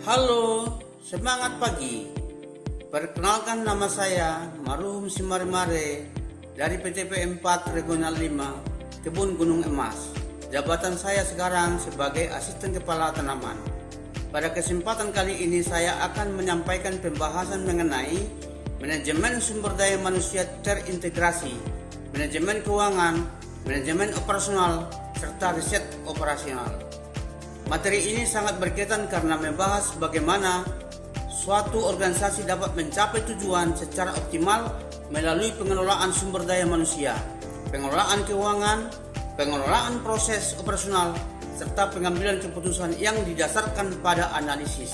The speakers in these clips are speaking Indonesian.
Halo, semangat pagi. Perkenalkan, nama saya Maruhum Simare dari PTP 4 Regional 5 Kebun Gunung Emas. Jabatan saya sekarang sebagai Asisten Kepala Tanaman. Pada kesempatan kali ini saya akan menyampaikan pembahasan mengenai manajemen sumber daya manusia terintegrasi, manajemen keuangan, manajemen operasional, serta riset operasional. Materi ini sangat berkaitan karena membahas bagaimana suatu organisasi dapat mencapai tujuan secara optimal melalui pengelolaan sumber daya manusia, pengelolaan keuangan, pengelolaan proses operasional, serta pengambilan keputusan yang didasarkan pada analisis.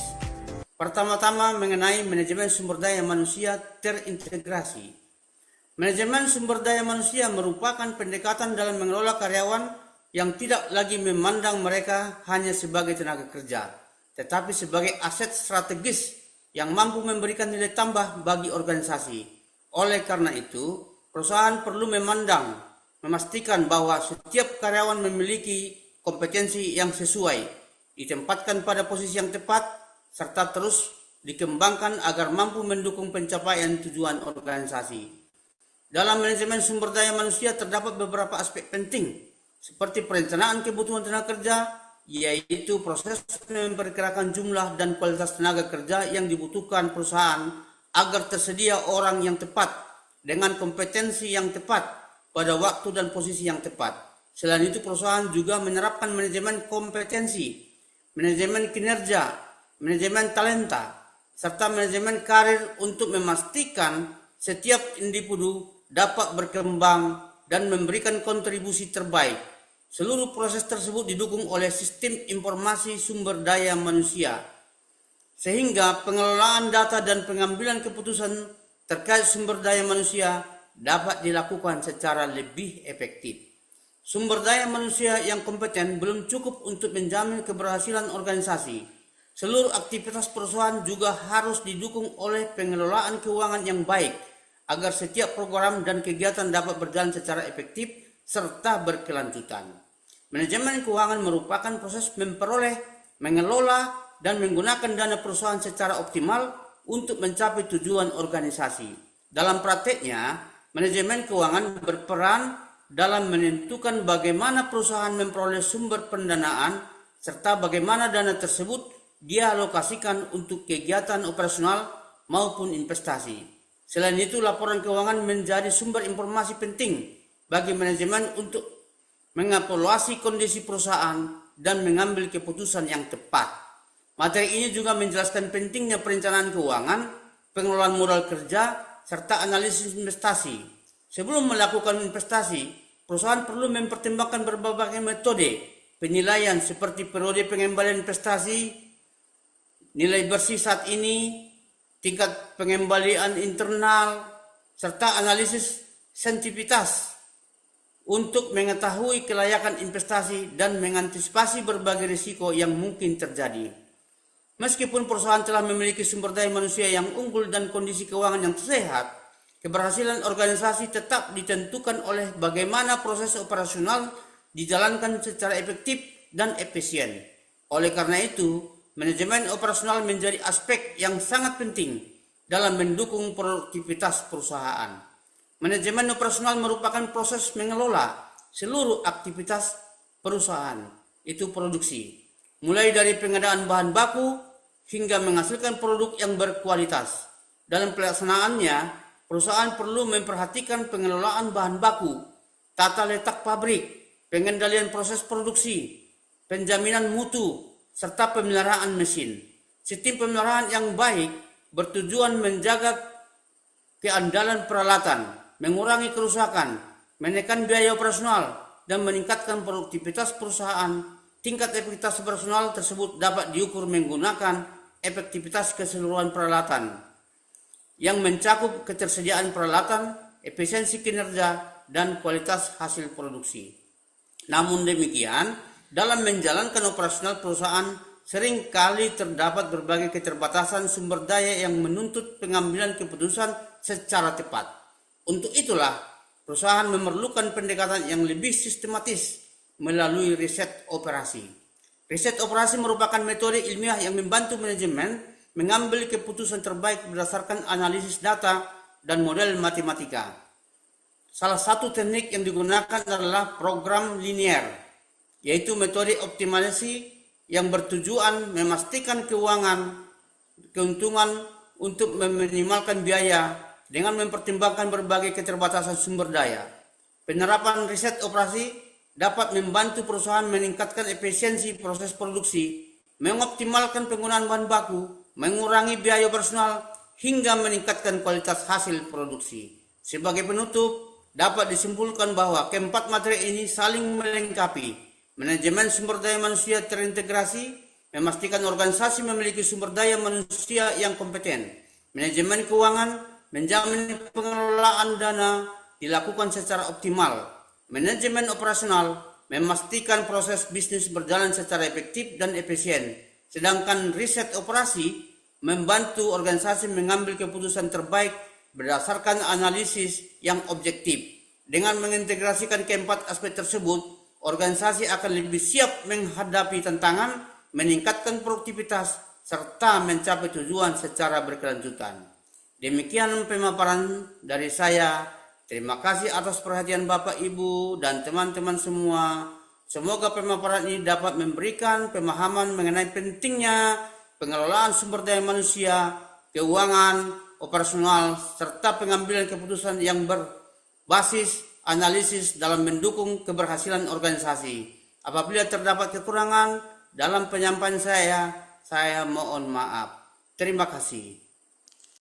Pertama-tama mengenai manajemen sumber daya manusia terintegrasi. Manajemen sumber daya manusia merupakan pendekatan dalam mengelola karyawan yang tidak lagi memandang mereka hanya sebagai tenaga kerja, tetapi sebagai aset strategis yang mampu memberikan nilai tambah bagi organisasi. Oleh karena itu, perusahaan perlu memastikan bahwa setiap karyawan memiliki kompetensi yang sesuai, ditempatkan pada posisi yang tepat, serta terus dikembangkan agar mampu mendukung pencapaian tujuan organisasi. Dalam manajemen sumber daya manusia terdapat beberapa aspek penting, seperti perencanaan kebutuhan tenaga kerja, yaitu proses memperkirakan jumlah dan kualitas tenaga kerja yang dibutuhkan perusahaan agar tersedia orang yang tepat dengan kompetensi yang tepat pada waktu dan posisi yang tepat. Selain itu, perusahaan juga menerapkan manajemen kompetensi, manajemen kinerja, manajemen talenta, serta manajemen karir untuk memastikan setiap individu dapat berkembang dan memberikan kontribusi terbaik. Seluruh proses tersebut didukung oleh sistem informasi sumber daya manusia, sehingga pengelolaan data dan pengambilan keputusan terkait sumber daya manusia dapat dilakukan secara lebih efektif. Sumber daya manusia yang kompeten belum cukup untuk menjamin keberhasilan organisasi. Seluruh aktivitas perusahaan juga harus didukung oleh pengelolaan keuangan yang baik, agar setiap program dan kegiatan dapat berjalan secara efektif serta berkelanjutan. Manajemen keuangan merupakan proses memperoleh, mengelola, dan menggunakan dana perusahaan secara optimal untuk mencapai tujuan organisasi. Dalam prakteknya, manajemen keuangan berperan dalam menentukan bagaimana perusahaan memperoleh sumber pendanaan serta bagaimana dana tersebut dialokasikan untuk kegiatan operasional maupun investasi. Selain itu, laporan keuangan menjadi sumber informasi penting bagi manajemen untuk mengevaluasi kondisi perusahaan dan mengambil keputusan yang tepat. Materi ini juga menjelaskan pentingnya perencanaan keuangan, pengelolaan modal kerja, serta analisis investasi. Sebelum melakukan investasi, perusahaan perlu mempertimbangkan berbagai metode penilaian seperti periode pengembalian investasi, nilai bersih saat ini, tingkat pengembalian internal, serta analisis sensitivitas untuk mengetahui kelayakan investasi dan mengantisipasi berbagai risiko yang mungkin terjadi. Meskipun perusahaan telah memiliki sumber daya manusia yang unggul dan kondisi keuangan yang sehat, keberhasilan organisasi tetap ditentukan oleh bagaimana proses operasional dijalankan secara efektif dan efisien. Oleh karena itu, manajemen operasional menjadi aspek yang sangat penting dalam mendukung produktivitas perusahaan. Manajemen operasional merupakan proses mengelola seluruh aktivitas perusahaan, itu produksi, mulai dari pengadaan bahan baku hingga menghasilkan produk yang berkualitas. Dalam pelaksanaannya, perusahaan perlu memperhatikan pengelolaan bahan baku, tata letak pabrik, pengendalian proses produksi, penjaminan mutu, serta pemeliharaan mesin. Sistem pemeliharaan yang baik bertujuan menjaga keandalan peralatan, mengurangi kerusakan, menekan biaya operasional, dan meningkatkan produktivitas perusahaan. Tingkat efektivitas operasional tersebut dapat diukur menggunakan efektivitas keseluruhan peralatan yang mencakup ketersediaan peralatan, efisiensi kinerja, dan kualitas hasil produksi. Namun demikian, dalam menjalankan operasional perusahaan, sering kali terdapat berbagai keterbatasan sumber daya yang menuntut pengambilan keputusan secara tepat. Untuk itulah, perusahaan memerlukan pendekatan yang lebih sistematis melalui riset operasi. Riset operasi merupakan metode ilmiah yang membantu manajemen mengambil keputusan terbaik berdasarkan analisis data dan model matematika. Salah satu teknik yang digunakan adalah program linear, yaitu metode optimalisasi yang bertujuan memastikan keuntungan untuk meminimalkan biaya dengan mempertimbangkan berbagai keterbatasan sumber daya. Penerapan riset operasi dapat membantu perusahaan meningkatkan efisiensi proses produksi, mengoptimalkan penggunaan bahan baku, mengurangi biaya operasional, hingga meningkatkan kualitas hasil produksi. Sebagai penutup, dapat disimpulkan bahwa keempat materi ini saling melengkapi. Manajemen sumber daya manusia terintegrasi, memastikan organisasi memiliki sumber daya manusia yang kompeten. Manajemen keuangan, menjamin pengelolaan dana dilakukan secara optimal. Manajemen operasional memastikan proses bisnis berjalan secara efektif dan efisien, sedangkan riset operasi membantu organisasi mengambil keputusan terbaik berdasarkan analisis yang objektif. Dengan mengintegrasikan keempat aspek tersebut, organisasi akan lebih siap menghadapi tantangan, meningkatkan produktivitas, serta mencapai tujuan secara berkelanjutan. Demikian pemaparan dari saya. Terima kasih atas perhatian Bapak, Ibu, dan teman-teman semua. Semoga pemaparan ini dapat memberikan pemahaman mengenai pentingnya pengelolaan sumber daya manusia, keuangan, operasional, serta pengambilan keputusan yang berbasis analisis dalam mendukung keberhasilan organisasi. Apabila terdapat kekurangan dalam penyampaian saya mohon maaf. Terima kasih.